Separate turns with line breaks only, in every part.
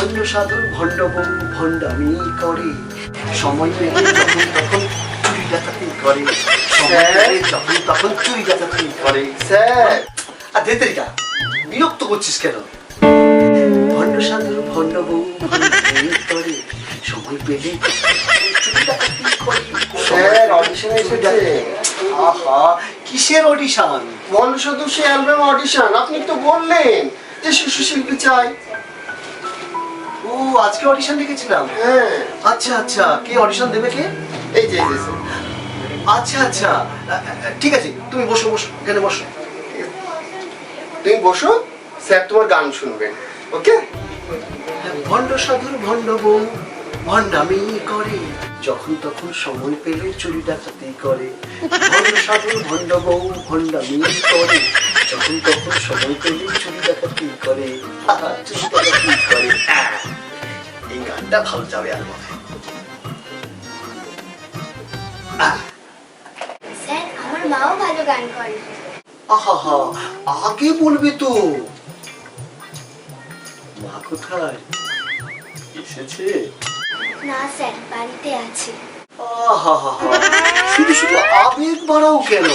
ভণ্ড সাধুর ভণ্ড বউ ভণ্ডামি করে, সময় পেলে যখন তখন চুরি ডাকাতি করে, সময় পেলে যখন তখন চুরি ডাকাতি করে।
স্যার
আর দেতেরিকা বিরক্ত করছিস কেন? ভণ্ড সাধুর ভণ্ড বউ ভণ্ডামি করে, সময় পেলে চুরি ডাকাতি করে।
স্যার অডিশন এসেছে।
আহা, কিসের অডিশন?
বনসাধু সে অ্যালবাম অডিশন। আপনি তো বললেন যে শিশু শিল্পী চাই।
ও, আজকে অডিশন দেখেছিলাম।
হ্যাঁ
আচ্ছা আচ্ছা, কে অডিশন দেবে কে?
এই যে স্যার।
আচ্ছা আচ্ছা, ঠিক আছে, তুমি বসো বসো, এখানে বসো।
তুমি বসো, স্যার তোমার গান শুনবেন। ওকে?
ভণ্ড সাধুর ভণ্ড বউ ভণ্ডামি করে, যখন তখন সময় পেলে চুরি ডাকাতি করে। ভণ্ড সাধুর ভণ্ড বউ ভণ্ডামি করে, যখন তখন সময় পেলে চুরি ডাকাতি করে। চুরি ডাকাতি করে। এই গানটা ভালো যাবে অ্যালবামে।
স্যার আমার মাও ভালো গান করে।
আহা, আগে বলবে তো। মা কোথায়? এসেছে?
না স্যার, বাড়িতে আছে।
আহা, শুধু শুধু আবেগ বাড়াও কেন?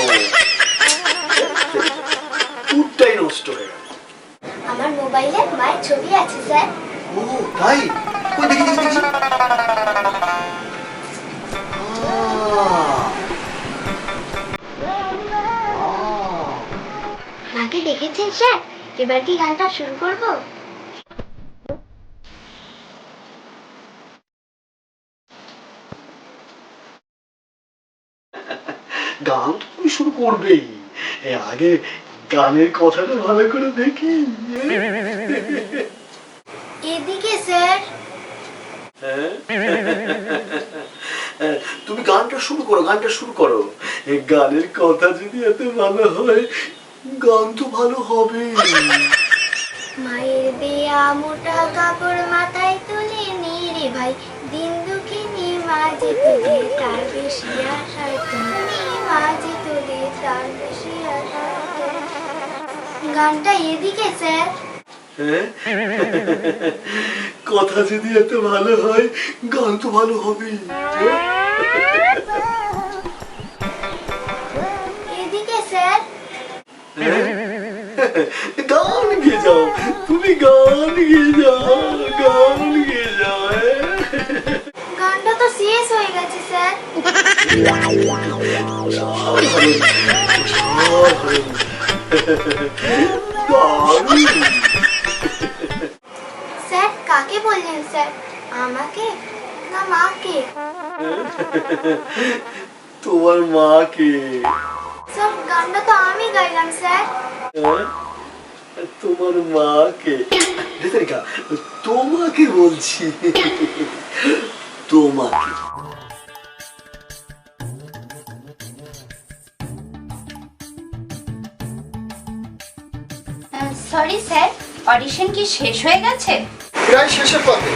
টুরটাই নষ্ট হয়ে গেল।
আমার মোবাইলে মায়ের ছবি আছে স্যার।
ও তাই? ওই দেখি দেখি দেখি।
মাকে দেখেছেন স্যার? এবার কি গানটা শুরু করব?
গান তো তুমি শুরু করবেই, আগে গানের কথাটা ভালো করে দেখি।
এদিকে স্যার।
তুমি গানটা শুরু করো, গানটা শুরু করো। এই গানের কথা যদি এত ভালো হয়, গান তো ভালো হবে।
মায়ের দেয়া মোটা কাপড় মাথায় তুলে নিয়ে রে ভাই, দিন দুঃখিনী মাঝে তুলে তার বেশি আশার তুমি মাঝে তুলে তার বেশি আশার। গানটা এদিকে স্যার।
কথা যদি এত ভালো হয়, গান তো ভালো হবে।
এদিকে স্যার।
গান গেয়ে যাও, তুমি গান গেয়ে যাও, গান গেয়ে যাও।
গানটা তো শেষ হয়ে গেছে স্যার। স্যার কাকে বললেন স্যার? আমাকে না মাকে?
তোমার মাকে।
স্যার গানটা তো আমি গাইলাম স্যার।
তোমার মাকে? রেতারিকা, তোমাকে বলছি, তোমাকে।
সরি স্যার, অডিশন কি শেষ হয়ে গেছে?
প্রায় শেষের পথে।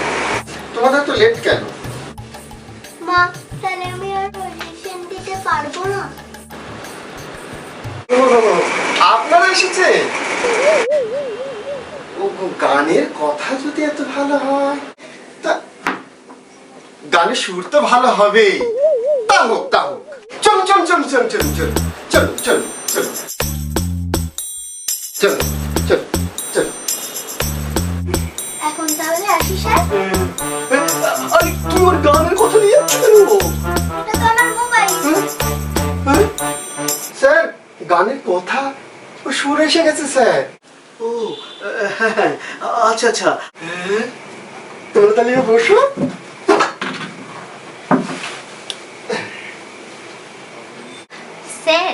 তোমাদের তো লেট কেন?
মা তাহলে আমি আর অডিশন দিতে পারবো না?
আপনারা এসেছেন? ও গানের কথা যদি এত ভালো হয়, তা গানের সুর তো ভালো হবেই। তা হোক তা হোক। চলো চলো চলো চলো চলো চলো চলো চলো চলো চলো চলো চলো।
এখন তাহলে আসি স্যার।
আরে তুমি ওর গানের কথা নিয়ে যাচ্ছ কেন?
এটা তো আমার মোবাইল।
স্যার গানের কথা ও সুর এসে গেছে স্যার।
ও হ্যাঁ, আচ্ছা আচ্ছা।
তোমরা তাহলে বসো।
স্যার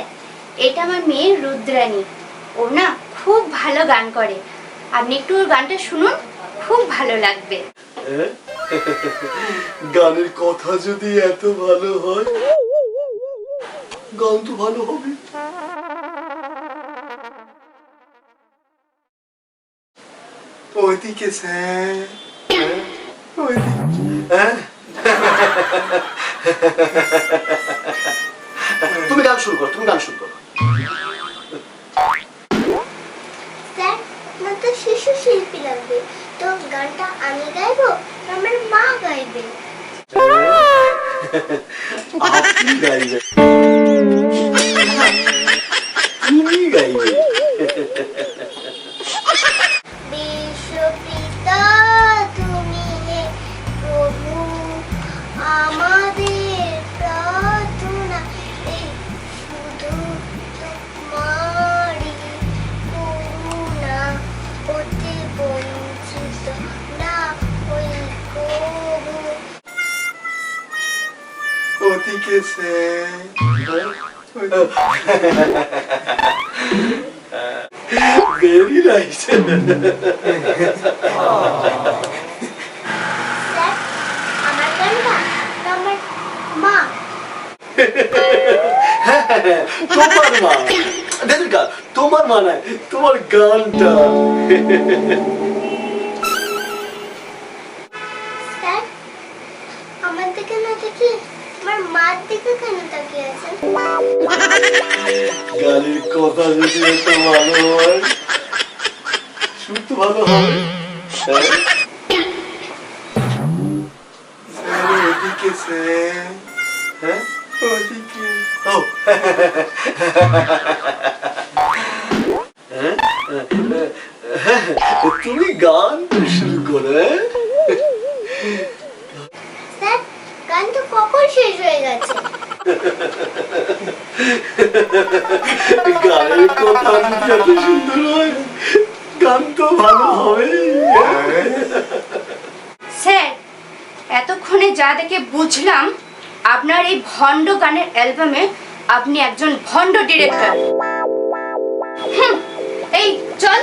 এটা আমার মেয়ে রুদ্রাণী, ও না খুব ভালো গান করে, আপনি একটু ওর গানটা শুনুন, খুব ভালো লাগবে।
গানের কথা যদি এত ভালো হয়, গান তো ভালো হবে।
ওইদিকে স্যার।
তুমি গান শুরু করো, তুমি গান শুরু করো।
স্যার না তো শিশু শিল্পী লাগবে। তো গানটা আমি গাইবো না আমার মা গাইবে?
আপনি গাইবেন, তুমি গাইবে।
বিশ্বপিতা তুমি হে প্রভু, আমাদের প্রার্থনা এই শুধু তোমারই করুণা, হতে বঞ্চিত না হই কবু।
ওদিকে সে
ভেরি নাইস।
স্যার, আমার গানটা না আমার মা?
তোমার মা, দেখুন গান, তোমার মা নাই, তোমার গানটা।
স্যার, আমার দিকে না তাকিয়ে আমার মার দিকে কেন তাকিয়ে আছেন?
গানের কথা যদি এত ভালো হয়, সুর তো ভালো হবে। হ্যাঁ?
ওদিকে সে
হ্যাঁ?
ওদিকে
ও। হ্যাঁ? তুমি গান শুরু করো। হ্যাঁ?
স্যার, গান তো কখন শেষ হয়ে গেছে?
গানের কথা যদি এত সুন্দর হয়, গান তো ভালো হবে।
স্যার, এতক্ষণে যা দেখে বুঝলাম আপনার এই ভণ্ড গানের অ্যালবামে আপনি একজন ভণ্ড ডিরেক্টর। এই চল